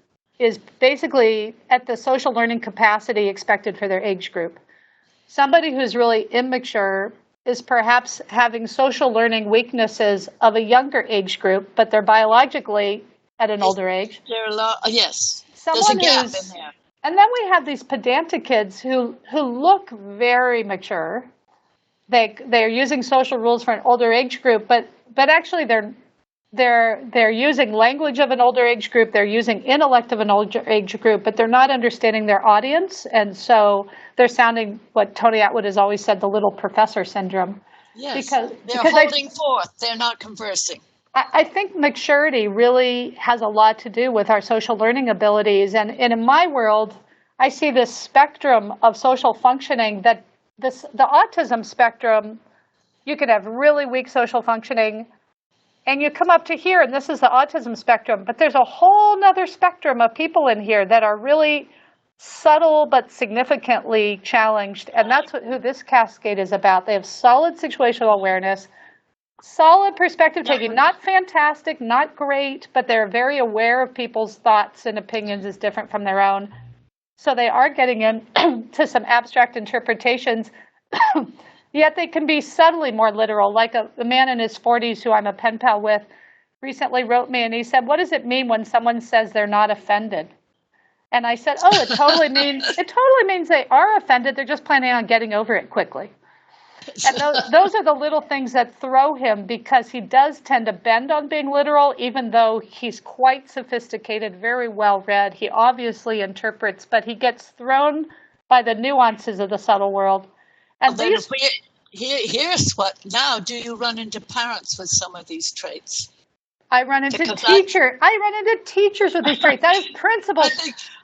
basically at the social learning capacity expected for their age group. Somebody who's really immature is perhaps having social learning weaknesses of a younger age group, but they're biologically at an older age. Yes. There's a gap in there. And then we have these pedantic kids who look very mature. They're using social rules for an older age group, but actually they're using language of an older age group. They're using intellect of an older age group, but they're not understanding their audience, and so they're sounding what Tony Atwood has always said, the little professor syndrome. Yes, because they're holding forth. They're not conversing. I think maturity really has a lot to do with our social learning abilities, and in my world, I see this spectrum of social functioning that the autism spectrum, you can have really weak social functioning, and you come up to here, and this is the autism spectrum, but there's a whole nother spectrum of people in here that are really subtle but significantly challenged. And that's who this cascade is about. They have solid situational awareness, solid perspective taking, not fantastic, not great, but they're very aware of people's thoughts and opinions is different from their own. So they are getting into some abstract interpretations, yet they can be subtly more literal. Like a man in his 40s who I'm a pen pal with recently wrote me and he said, "What does it mean when someone says they're not offended?" And I said, "Oh, it totally means they are offended. They're just planning on getting over it quickly." And those are the little things that throw him, because he does tend to bend on being literal, even though he's quite sophisticated, very well read. He obviously interprets, but he gets thrown by the nuances of the subtle world. And here's what, now do you run into parents with some of these traits? I run into teachers with these traits. That is principles.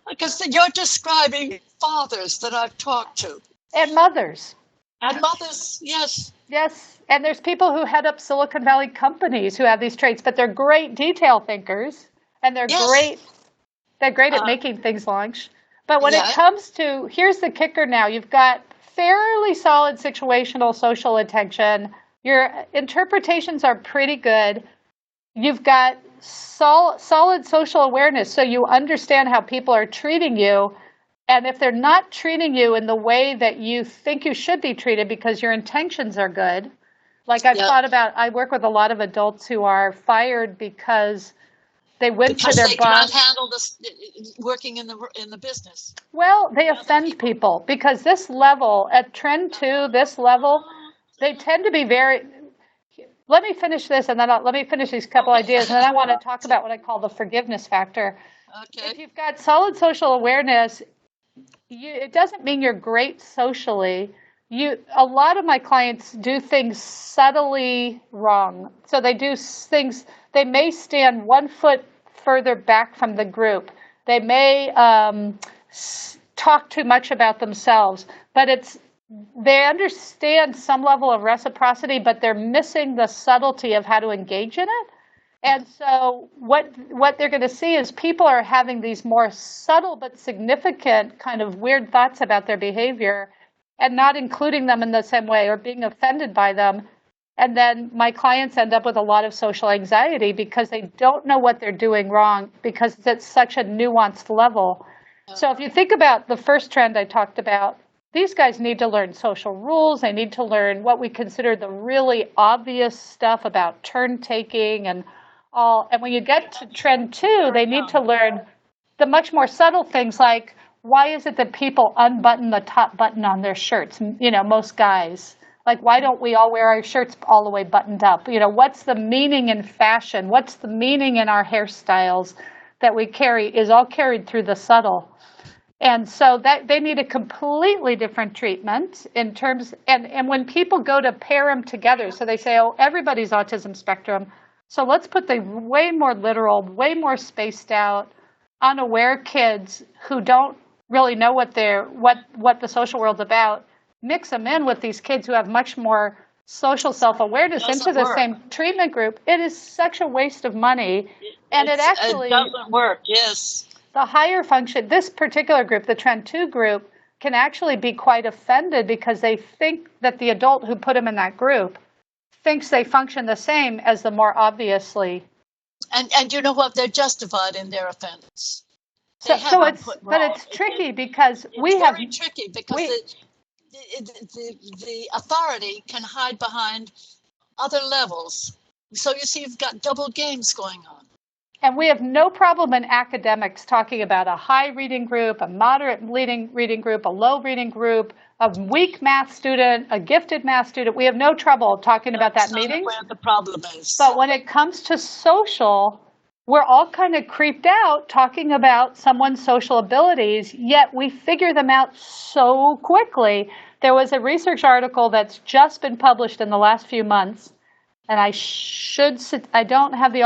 Because you're describing fathers that I've talked to. And mothers. And mothers, yes. Yes, and there's people who head up Silicon Valley companies who have these traits, but they're great detail thinkers, and they're great at making things launch. But when it comes to, here's the kicker now, you've got fairly solid situational social attention. Your interpretations are pretty good. You've got solid social awareness, so you understand how people are treating you. And if they're not treating you in the way that you think you should be treated because your intentions are good, like I've thought about, I work with a lot of adults who are fired because they went to their boss. Because they can't handle this working in the business. Well, they offend people because this level, at Trend 2, this level, they tend to be very... Let me finish this, and then let me finish these couple ideas, and then I want to talk about what I call the forgiveness factor. Okay. If you've got solid social awareness, it doesn't mean you're great socially. A lot of my clients do things subtly wrong. So they do things, they may stand 1 foot further back from the group. They may talk too much about themselves, but they understand some level of reciprocity, but they're missing the subtlety of how to engage in it. And so what they're going to see is people are having these more subtle but significant kind of weird thoughts about their behavior and not including them in the same way or being offended by them. And then my clients end up with a lot of social anxiety because they don't know what they're doing wrong because it's at such a nuanced level. So if you think about the first trend I talked about, these guys need to learn social rules. They need to learn what we consider the really obvious stuff about turn taking and all. And when you get to Trend 2, they need to learn the much more subtle things like, why is it that people unbutton the top button on their shirts? You know, most guys. Like, why don't we all wear our shirts all the way buttoned up? You know, what's the meaning in fashion? What's the meaning in our hairstyles that we carry is all carried through the subtle. And so that they need a completely different treatment in terms, and when people go to pair them together, so they say, oh, everybody's autism spectrum. So let's put the way more literal, way more spaced out, unaware kids who don't really know what the social world's about, mix them in with these kids who have much more social self-awareness into the same treatment group. It is such a waste of money. And it doesn't work, yes. The higher function, this particular group, the Trend 2 group, can actually be quite offended because they think that the adult who put them in that group thinks they function the same as the more obviously. And you know what? They're justified in their offense. It's tricky because it's very tricky because the authority can hide behind other levels. So you see, you've got double games going on. And we have no problem in academics talking about a high reading group, a moderate reading group, a low reading group, a weak math student, a gifted math student. We have no trouble talking about that meeting. That's where the problem is. But when it comes to social, we're all kind of creeped out talking about someone's social abilities, yet we figure them out so quickly. There was a research article that's just been published in the last few months. And I don't have the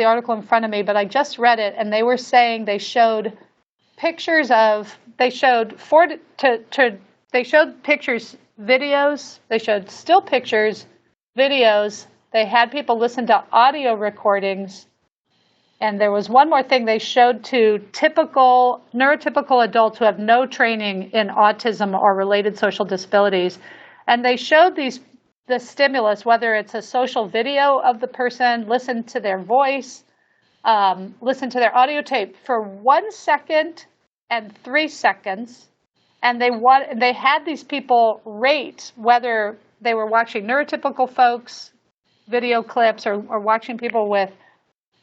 article in front of me, but I just read it, and they were saying they showed pictures, videos, they showed still pictures, videos, they had people listen to audio recordings, And there was one more thing they showed to typical neurotypical adults who have no training in autism or related social disabilities. And they showed the stimulus, whether it's a social video of the person, listen to their voice, listen to their audio tape for 1 second and 3 seconds. And they had these people rate whether they were watching neurotypical folks, video clips, or watching people with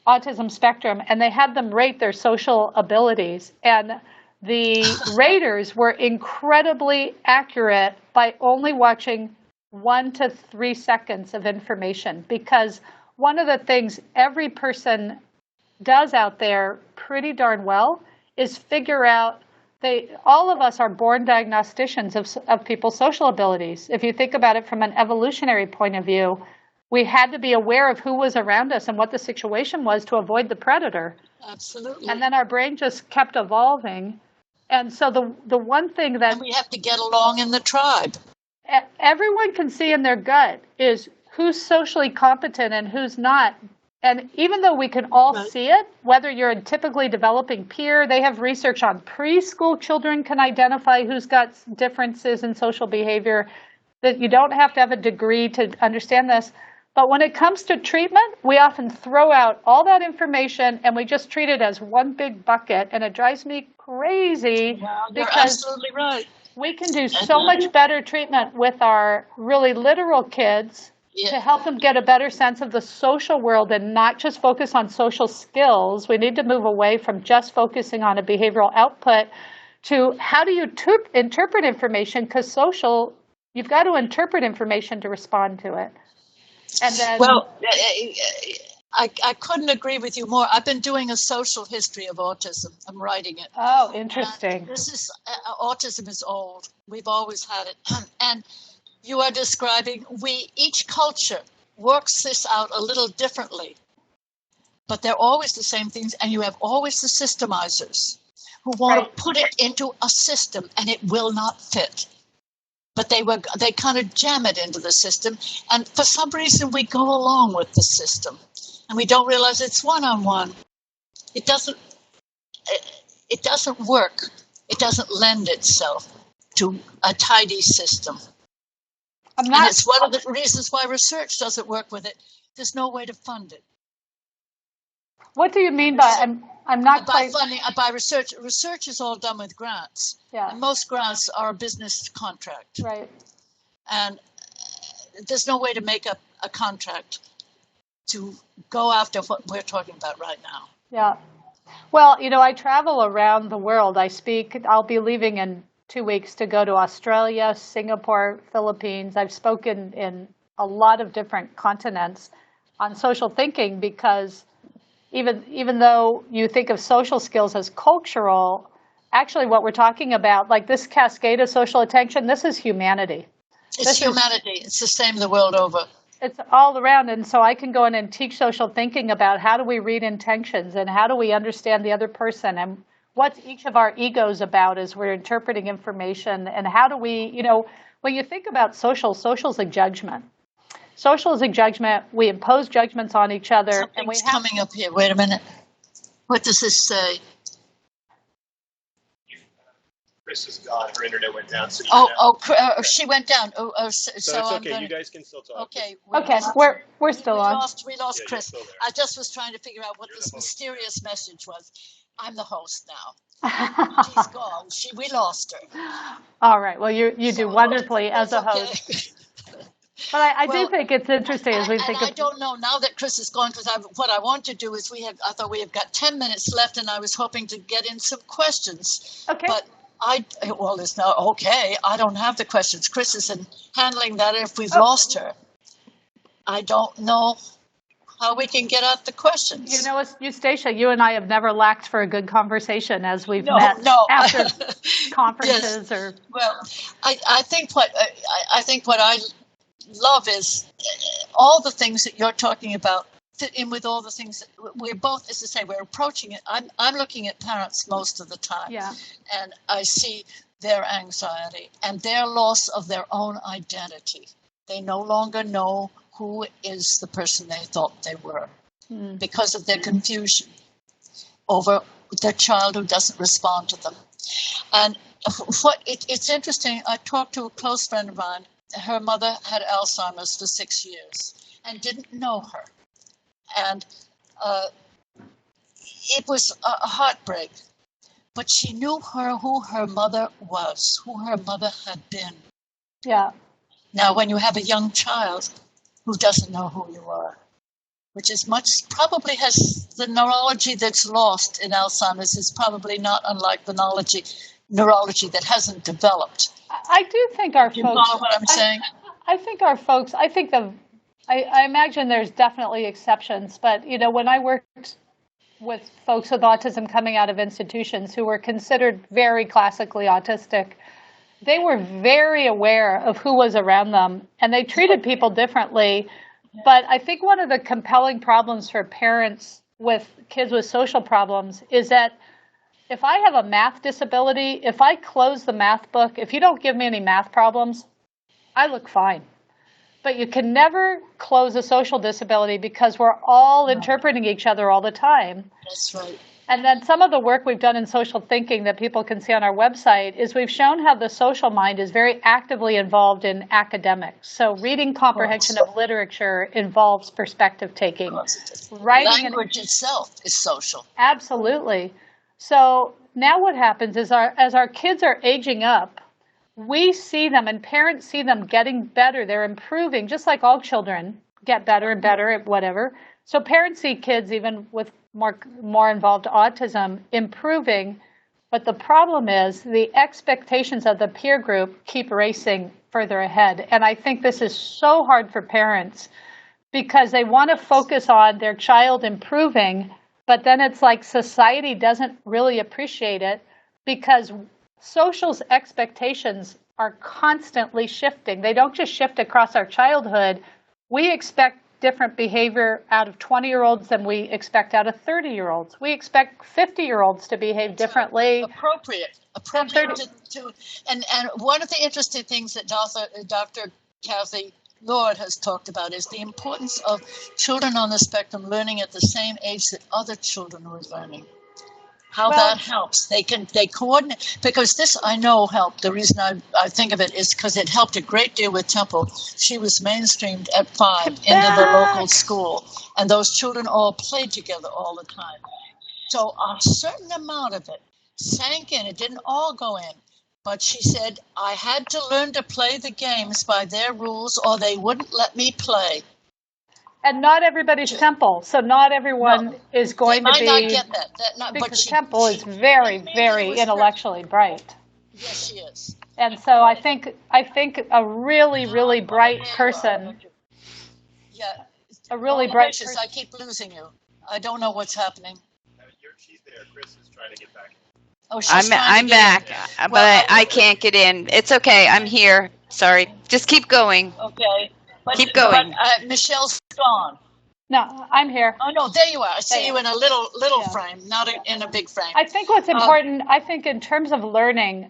autism spectrum, and they had them rate their social abilities. And the raters were incredibly accurate by only watching 1 to 3 seconds of information, because one of the things every person does out there pretty darn well is figure out all of us are born diagnosticians of people's social abilities. If you think about it from an evolutionary point of view, we had to be aware of who was around us and what the situation was to avoid the predator. Absolutely. And then our brain just kept evolving. And so the one thing that... And we have to get along in the tribe. Everyone can see in their gut is who's socially competent and who's not. And even though we can all see it, whether you're a typically developing peer, they have research on preschool children can identify who's got differences in social behavior, that you don't have to have a degree to understand this. But when it comes to treatment, we often throw out all that information and we just treat it as one big bucket. And it drives me crazy. Wow, you're because absolutely right. we can do so much better treatment with our really literal kids to help them get a better sense of the social world and not just focus on social skills. We need to move away from just focusing on a behavioral output to how do you interpret information, because you've got to interpret information to respond to it. And then, well, I couldn't agree with you more. I've been doing a social history of autism. I'm writing it. Oh, interesting. Autism is old. We've always had it. And you are describing, each culture works this out a little differently, but they're always the same things. And you have always the systemizers who want to put it into a system and it will not fit. But they kind of jam it into the system. And for some reason, we go along with the system and we don't realize it's one-on-one. It doesn't work. It doesn't lend itself to a tidy system. And it's one of the reasons why research doesn't work with it. There's no way to fund it. What do you mean by I'm not by quite funding by research? Research is all done with grants. Yeah. And most grants are a business contract. Right. And there's no way to make up a contract to go after what we're talking about right now. Yeah. Well, I travel around the world. I'll be leaving in 2 weeks to go to Australia, Singapore, Philippines. I've spoken in a lot of different continents on social thinking, because even though you think of social skills as cultural, actually what we're talking about, like this cascade of social attention, this is humanity. It's humanity. It's the same the world over. It's all around. And so I can go in and teach social thinking about how do we read intentions and how do we understand the other person and what's each of our egos about as we're interpreting information, and how do we, when you think about social's a judgment. Social is a judgment. We impose judgments on each other. Something's coming up here. Wait a minute. What does this say? Chris is gone. Her internet went down. So she went down. So it's okay. You guys can still talk. Okay. We're still on. We lost Chris. I just was trying to figure out what this mysterious message was. I'm the host now. She's gone. We lost her. All right. Well, you do wonderfully as a host. Okay. But I do think it's interesting as we think of. I don't know now that Chris is gone, because what I want to do is I thought we have got 10 minutes left, and I was hoping to get in some questions. Okay. But it's not okay. I don't have the questions. Chris is handling that if we've lost her. I don't know how we can get at the questions. Eustacia, you and I have never lacked for a good conversation as we've met after conferences. Yes. Well, I think what I love is all the things that you're talking about fit in with all the things that we're both, as I say, we're approaching it. I'm looking at parents most of the time, and I see their anxiety and their loss of their own identity. They no longer know who is the person they thought they were because of their confusion. over the child who doesn't respond to them. And it's interesting. I talked to a close friend of mine. Her mother had Alzheimer's for 6 years and didn't know her. And it was a heartbreak. But she knew who her mother was, who her mother had been. Yeah. Now, when you have a young child who doesn't know who you are, which is probably has the neurology that's lost in Alzheimer's is probably not unlike the neurology that hasn't developed. I do think our folks. You follow what I'm saying? I think our folks. I imagine there's definitely exceptions, but when I worked with folks with autism coming out of institutions who were considered very classically autistic, they were very aware of who was around them, and they treated people differently. But I think one of the compelling problems for parents with kids with social problems is that if I have a math disability, if I close the math book, if you don't give me any math problems, I look fine. But you can never close a social disability because we're all interpreting each other all the time. That's right. And then some of the work we've done in social thinking that people can see on our website is we've shown how the social mind is very actively involved in academics. So reading comprehension of literature involves perspective taking. Language itself is social. Absolutely. So now what happens is as our kids are aging up, we see them and parents see them getting better. They're improving, just like all children get better and better at whatever. So parents see kids, even with more involved autism, improving. But the problem is the expectations of the peer group keep racing further ahead. And I think this is so hard for parents because they want to focus on their child improving, but then it's like society doesn't really appreciate it because social's expectations are constantly shifting. They don't just shift across our childhood. We expect different behavior out of 20-year-olds than we expect out of 30-year-olds. We expect 50-year-olds to behave differently. Appropriate to and one of the interesting things that Dr. Kathy Lord has talked about is the importance of children on the spectrum learning at the same age that other children were learning. How that helps. They coordinate, because this I know helped. The reason I think of it is because it helped a great deal with Temple. She was mainstreamed at 5 into the local school, and those children all played together all the time. So a certain amount of it sank in. It didn't all go in. But she said, I had to learn to play the games by their rules or they wouldn't let me play. And not everybody's Temple, so not everyone is going to be. Might not get that. Because Temple is very, very intellectually bright. Yes, she is. And so I think a really, really bright person. Yeah. A really bright person. I keep losing you. I don't know what's happening. She's there. Chris is trying to get back. Oh, I'm back, but I can't get in. It's okay. I'm here. Sorry. Just keep going. Okay. Keep going. But, Michelle's gone. No, I'm here. Oh, no, there you are. I see you in a little frame, not in a big frame. I think what's important, I think in terms of learning,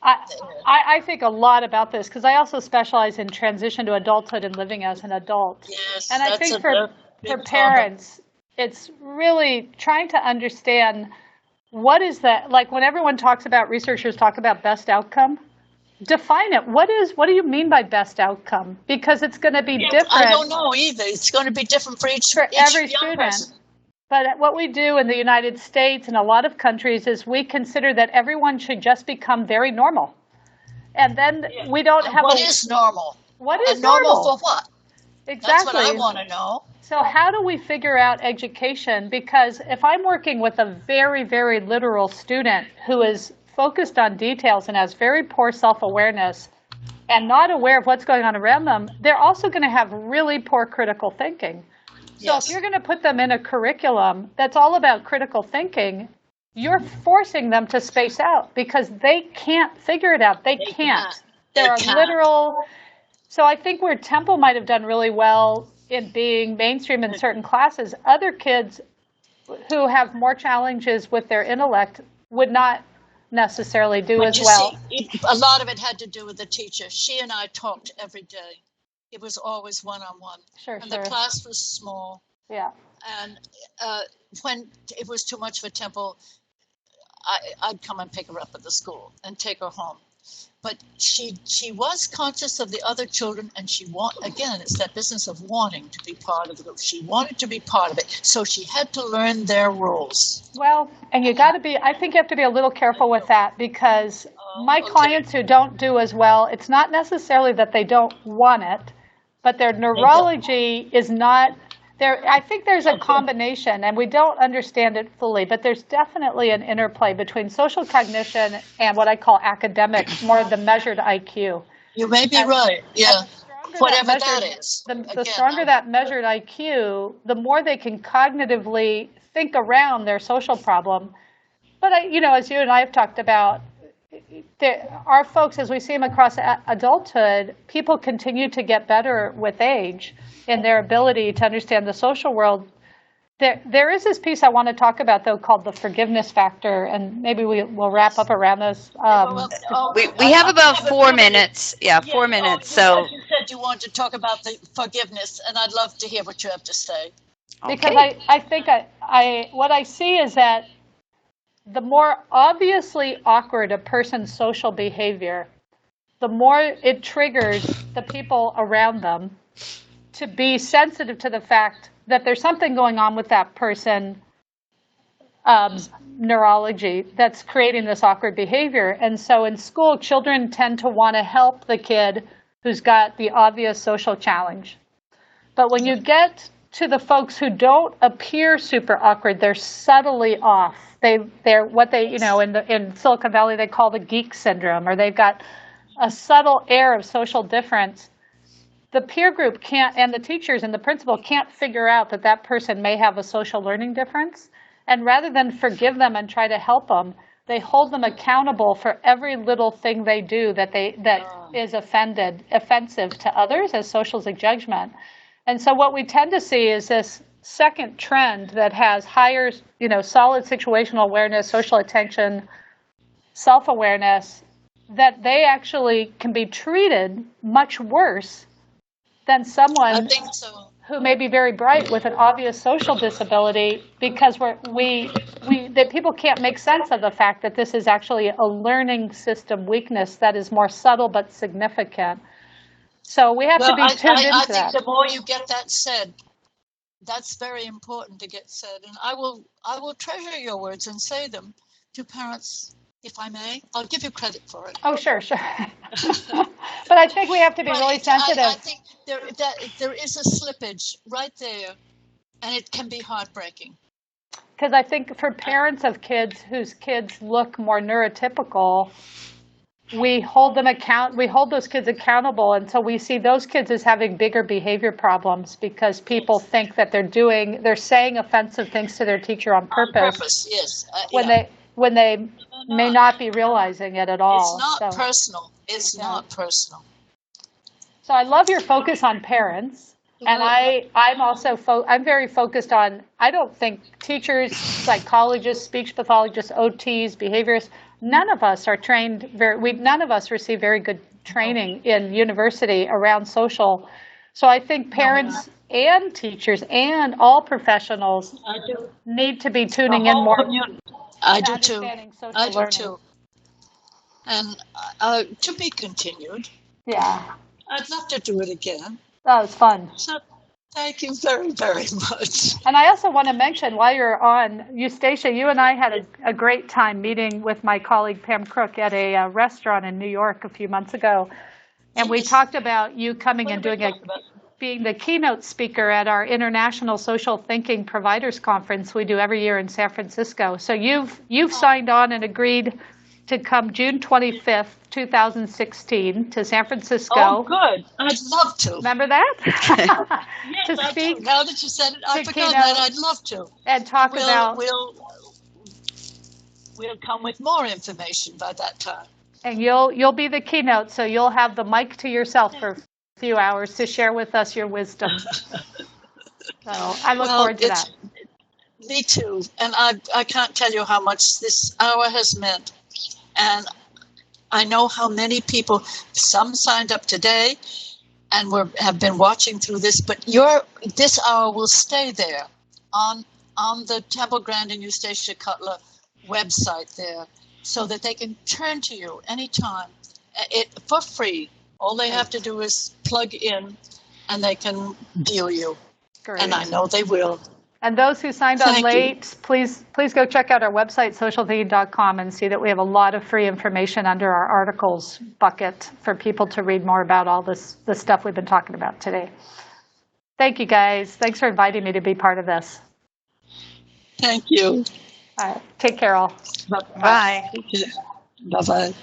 I think a lot about this because I also specialize in transition to adulthood and living as an adult. Yes, and I think for parents, it's really trying to understand what is that, like when everyone talks about, researchers talk about best outcome, define it. What do you mean by best outcome? Because it's going to be different. I don't know either. It's going to be different for every student. Person. But what we do in the United States and a lot of countries is we consider that everyone should just become very normal. And then we don't have What is normal? What is normal for what? Exactly. That's what I want to know. So how do we figure out education? Because if I'm working with a very, very literal student who is focused on details and has very poor self-awareness and not aware of what's going on around them, they're also going to have really poor critical thinking. So if you're going to put them in a curriculum that's all about critical thinking, you're forcing them to space out because they can't figure it out. They can't. There are literal. So I think where Temple might have done really well in being mainstream in certain classes, other kids who have more challenges with their intellect would not necessarily do as well. See, a lot of it had to do with the teacher. She and I talked every day. It was always one-on-one. Sure. The class was small. Yeah. And when it was too much of a tempo, I'd come and pick her up at the school and take her home. But she was conscious of the other children, and again, it's that business of wanting to be part of the group. She wanted to be part of it, so she had to learn their rules. Well, and I think you have to be a little careful with that, because my clients who don't do as well, it's not necessarily that they don't want it, but their neurology is not there. I think there's a combination, and we don't understand it fully, but there's definitely an interplay between social cognition and what I call academic, more the measured IQ. You may be right, yeah. Whatever that is. The stronger that measured IQ, the more they can cognitively think around their social problem. But, as you and I have talked about, our folks, as we see them across adulthood, people continue to get better with age in their ability to understand the social world. There is this piece I want to talk about, though, called the forgiveness factor, and maybe we'll wrap up around this. We have about 4 minutes. Yeah, 4 minutes. So you said you wanted to talk about the forgiveness, and I'd love to hear what you have to say. Because I think what I see is that the more obviously awkward a person's social behavior, the more it triggers the people around them to be sensitive to the fact that there's something going on with that person, neurology, that's creating this awkward behavior. And so in school, children tend to want to help the kid who's got the obvious social challenge. But when you get to the folks who don't appear super awkward, they're subtly off. They're what they, in Silicon Valley, they call the geek syndrome, or they've got a subtle air of social difference. The peer group can't, and the teachers and the principal can't figure out that person may have a social learning difference. And rather than forgive them and try to help them, they hold them accountable for every little thing they do that is offensive to others as social judgment. And so what we tend to see is this second trend that has higher, solid situational awareness, social attention, self-awareness, that they actually can be treated much worse than someone who may be very bright with an obvious social disability, because that people can't make sense of the fact that this is actually a learning system weakness that is more subtle but significant. So we have to be tuned into that. I think the more you get that said, that's very important to get said. And I will treasure your words and say them to parents, if I may. I'll give you credit for it. Oh, sure. But I think we have to be really sensitive. I think there is a slippage right there, and it can be heartbreaking. Because I think for parents of kids whose kids look more neurotypical, we hold those kids accountable, and so we see those kids as having bigger behavior problems because people think that they're saying offensive things to their teacher on purpose. On purpose, yes. When they may not be realizing it at all. It's not personal. It's not personal. So I love your focus on parents, and I'm very focused on. I don't think teachers, psychologists, speech pathologists, OTs, behaviorists. None of us are trained none of us receive very good training in university around social. So I think parents and teachers and all professionals need to be tuning in more. I do too. And to be continued. Yeah. I'd love to do it again. That was fun. So thank you very, very much. And I also want to mention, while you're on, Eustacia, you and I had a great time meeting with my colleague Pam Crook at a restaurant in New York a few months ago. And we talked about you coming and being the keynote speaker at our International Social Thinking Providers Conference we do every year in San Francisco. So you've signed on and agreed to come June 25th, 2016 to San Francisco. Oh, good. I'd love to. Remember that? Yes, I do. Now that you said it, I forgot that. I'd love to. And talk about... We'll come with more information by that time. And you'll be the keynote, so you'll have the mic to yourself for a few hours to share with us your wisdom. So I look forward to that. Me too. And I can't tell you how much this hour has meant. And I know how many people, some signed up today and have been watching through this, but this hour will stay there on the Temple Grandin Eustacia Cutler website there, so that they can turn to you anytime, for free. All they have to do is plug in, and they can deal you. Great. And I know they will. And those who signed on Thank late, please go check out our website, socialthinking.com, and see that we have a lot of free information under our articles bucket for people to read more about all the stuff we've been talking about today. Thank you, guys. Thanks for inviting me to be part of this. Thank you. All right. Take care, all. Bye. Bye-bye.